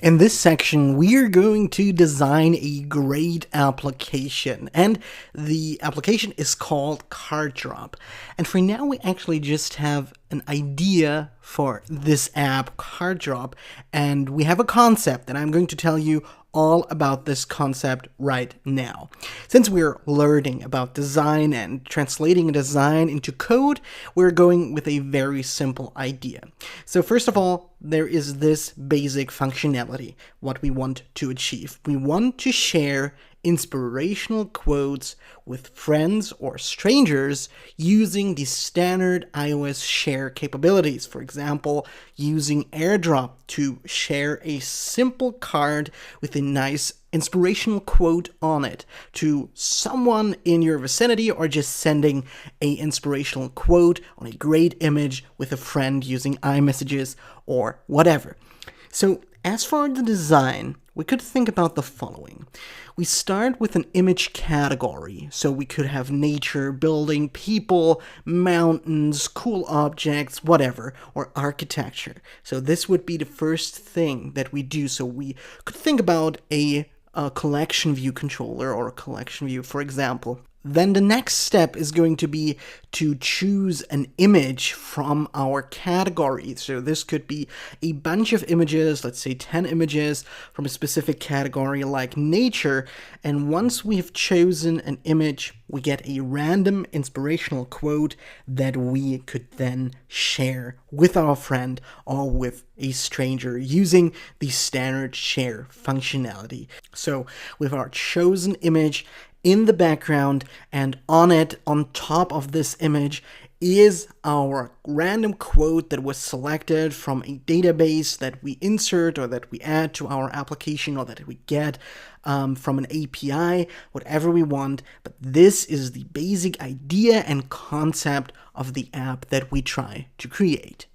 In this section, we're going to design a great application, and the application is called Card Drop. And for now, we actually just have an idea for this app, Card Drop, and we have a concept, and I'm going to tell you all about this concept right now. Since we're learning about design and translating a design into code, we're going with a very simple idea. So first of all, there is this basic functionality, what we want to achieve. We want to share inspirational quotes with friends or strangers using the standard iOS share capabilities. For example, using AirDrop to share a simple card with a nice inspirational quote on it to someone in your vicinity, or just sending a inspirational quote on a great image with a friend using iMessages or whatever. So as for the design, we could think about the following. We start with an image category, so we could have nature, building, people, mountains, cool objects, whatever, or architecture. So this would be the first thing that we do. So we could think about a collection view controller or a collection view, for example. Then the next step is going to be to choose an image from our category. So this could be a bunch of images, let's say 10 images from a specific category like nature. And once we have chosen an image, we get a random inspirational quote that we could then share with our friend or with a stranger using the standard share functionality. So with our chosen image in the background, and on it, on top of this image, is our random quote that was selected from a database that we insert or that we add to our application or that we get from an API, whatever we want. But this is the basic idea and concept of the app that we try to create.